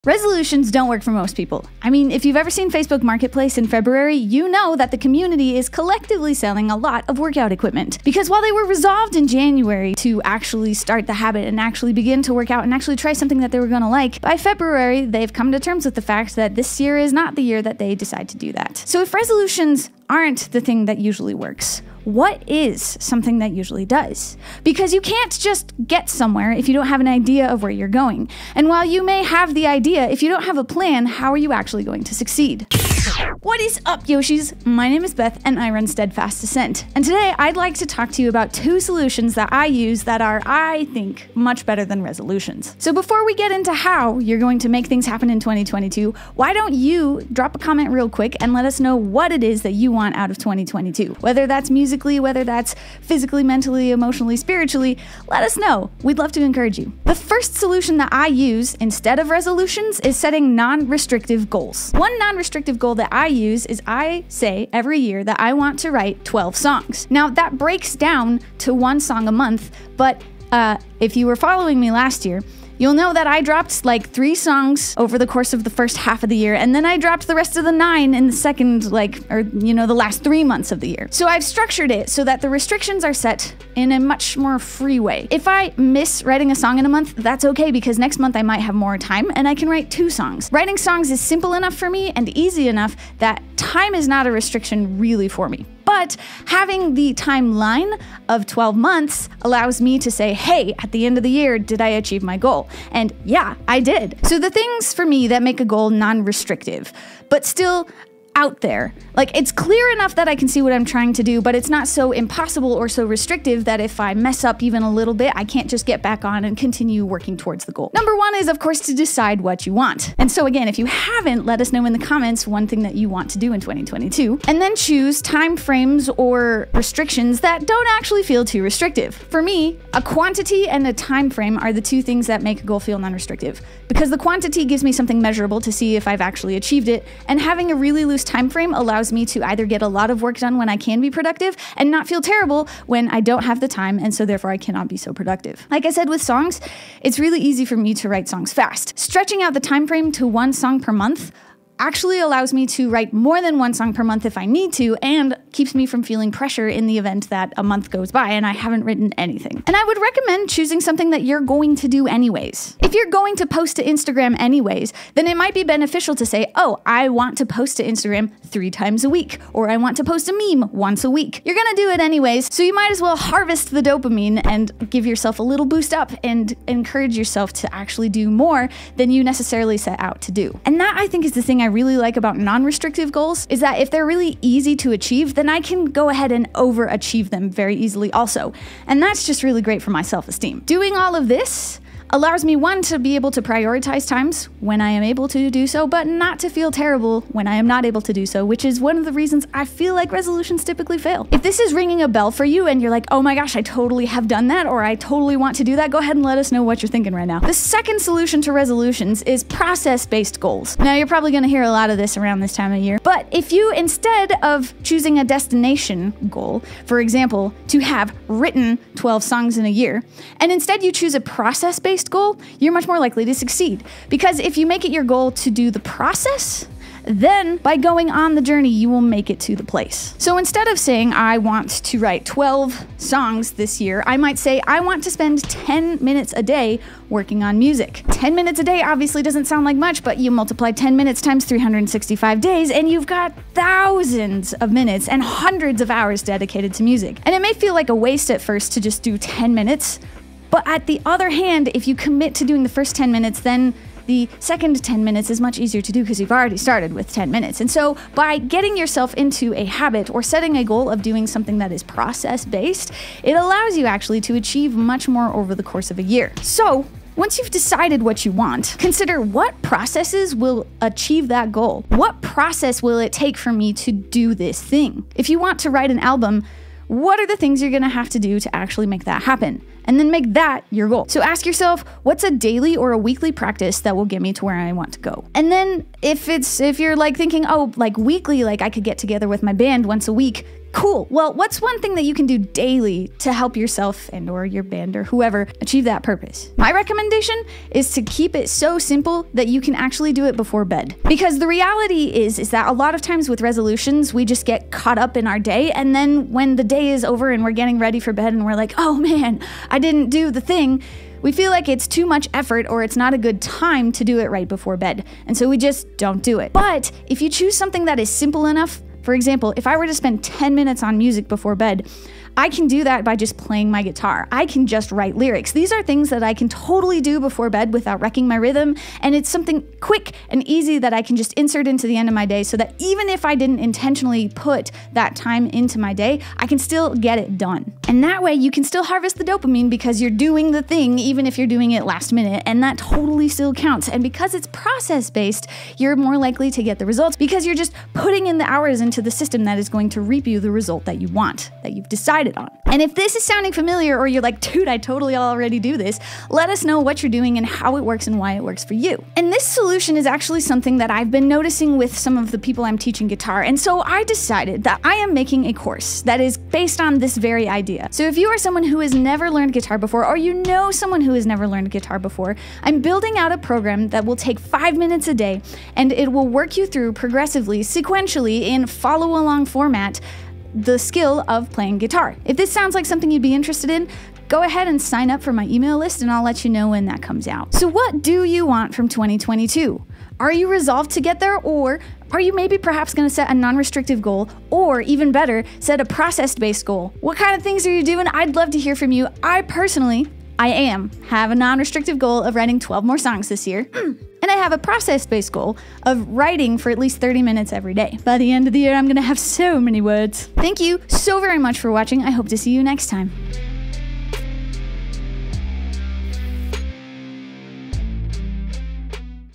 Resolutions don't work for most people. I mean, if you've ever seen Facebook Marketplace in February, you know that the community is collectively selling a lot of workout equipment. Because while they were resolved in January to actually start the habit and actually begin to work out and actually try something that they were gonna like, by February, they've come to terms with the fact that this year is not the year that they decide to do that. So if resolutions aren't the thing that usually works, what is something that usually does? Because you can't just get somewhere if you don't have an idea of where you're going. And while you may have the idea, if you don't have a plan, how are you actually going to succeed? What is up, Yoshis? My name is Beth and I run Steadfast Ascent. And today I'd like to talk to you about 2 solutions that I use that are, I think, much better than resolutions. So before we get into how you're going to make things happen in 2022, why don't you drop a comment real quick and let us know what it is that you want out of 2022? Whether that's musically, whether that's physically, mentally, emotionally, spiritually, let us know. We'd love to encourage you. The first solution that I use instead of resolutions is setting non-restrictive goals. One non-restrictive goal that I use is I say every year that I want to write 12 songs. Now that breaks down to 1 song a month, but if you were following me last year, you'll know that I dropped like 3 songs over the course of the first half of the year, and then I dropped the rest of the 9 in the second, the last 3 months of the year. So I've structured it so that the restrictions are set in a much more free way. If I miss writing a song in a month, that's okay, because next month I might have more time and I can write 2 songs. Writing songs is simple enough for me and easy enough that time is not a restriction really for me. But having the timeline of 12 months allows me to say, hey, at the end of the year, did I achieve my goal? And yeah, I did. So the things for me that make a goal non-restrictive, but still out there. Like, it's clear enough that I can see what I'm trying to do, but it's not so impossible or so restrictive that if I mess up even a little bit, I can't just get back on and continue working towards the goal. Number 1 is, of course, to decide what you want. And so again, if you haven't, let us know in the comments one thing that you want to do in 2022, and then choose time frames or restrictions that don't actually feel too restrictive. For me, a quantity and a time frame are the 2 things that make a goal feel non-restrictive, because the quantity gives me something measurable to see if I've actually achieved it, and having a really loose time frame allows me to either get a lot of work done when I can be productive and not feel terrible when I don't have the time, and so therefore I cannot be so productive. Like I said with songs, it's really easy for me to write songs fast. Stretching out the time frame to 1 song per month actually allows me to write more than 1 song per month if I need to, and keeps me from feeling pressure in the event that a month goes by and I haven't written anything. And I would recommend choosing something that you're going to do anyways. If you're going to post to Instagram anyways, then it might be beneficial to say, oh, I want to post to Instagram 3 times a week, or I want to post a meme once a week. You're gonna do it anyways, so you might as well harvest the dopamine and give yourself a little boost up and encourage yourself to actually do more than you necessarily set out to do. And that, I think, is the thing I really like about non-restrictive goals, is that if they're really easy to achieve, then I can go ahead and overachieve them very easily also. And that's just really great for my self-esteem. Doing all of this allows me, 1, to be able to prioritize times when I am able to do so, but not to feel terrible when I am not able to do so, which is one of the reasons I feel like resolutions typically fail. If this is ringing a bell for you and you're like, oh my gosh, I totally have done that, or I totally want to do that, go ahead and let us know what you're thinking right now. The second solution to resolutions is process-based goals. Now, you're probably gonna hear a lot of this around this time of year, but if you, instead of choosing a destination goal, for example, to have written 12 songs in a year, and instead you choose a process-based goal, you're much more likely to succeed. Because if you make it your goal to do the process, then by going on the journey, you will make it to the place. So instead of saying, I want to write 12 songs this year, I might say, I want to spend 10 minutes a day working on music. 10 minutes a day obviously doesn't sound like much, but you multiply 10 minutes times 365 days, and you've got thousands of minutes and hundreds of hours dedicated to music. And it may feel like a waste at first to just do 10 minutes, but at the other hand, if you commit to doing the first 10 minutes, then the second 10 minutes is much easier to do because you've already started with 10 minutes. And so by getting yourself into a habit or setting a goal of doing something that is process-based, it allows you actually to achieve much more over the course of a year. So once you've decided what you want, consider what processes will achieve that goal. What process will it take for me to do this thing? If you want to write an album, what are the things you're gonna have to do to actually make that happen? And then make that your goal. So ask yourself, what's a daily or a weekly practice that will get me to where I want to go? And then if you're like thinking, oh, like weekly, like I could get together with my band once a week, Cool. Well, what's one thing that you can do daily to help yourself and or your band or whoever achieve that purpose? My recommendation is to keep it so simple that you can actually do it before bed. Because the reality is that a lot of times with resolutions, we just get caught up in our day, and then when the day is over and we're getting ready for bed and we're like, oh man, I didn't do the thing, we feel like it's too much effort or it's not a good time to do it right before bed. And so we just don't do it. But if you choose something that is simple enough, for example, if I were to spend 10 minutes on music before bed, I can do that by just playing my guitar. I can just write lyrics. These are things that I can totally do before bed without wrecking my rhythm, and it's something quick and easy that I can just insert into the end of my day so that even if I didn't intentionally put that time into my day, I can still get it done. And that way you can still harvest the dopamine because you're doing the thing even if you're doing it last minute, and that totally still counts. And because it's process-based, you're more likely to get the results because you're just putting in the hours into the system that is going to reap you the result that you want, that you've decided on. And if this is sounding familiar or you're like, dude, I totally already do this, let us know what you're doing and how it works and why it works for you. And this solution is actually something that I've been noticing with some of the people I'm teaching guitar. And so I decided that I am making a course that is based on this very idea. So if you are someone who has never learned guitar before, or you know someone who has never learned guitar before, I'm building out a program that will take 5 minutes a day, and it will work you through progressively, sequentially, in follow-along format, the skill of playing guitar. If this sounds like something you'd be interested in, go ahead and sign up for my email list and I'll let you know when that comes out. So what do you want from 2022? Are you resolved to get there, or are you maybe perhaps going to set a non-restrictive goal, or even better, set a process-based goal? What kind of things are you doing? I'd love to hear from you. I have a non-restrictive goal of writing 12 more songs this year. And I have a process-based goal of writing for at least 30 minutes every day. By the end of the year, I'm gonna have so many words. Thank you so very much for watching. I hope to see you next time.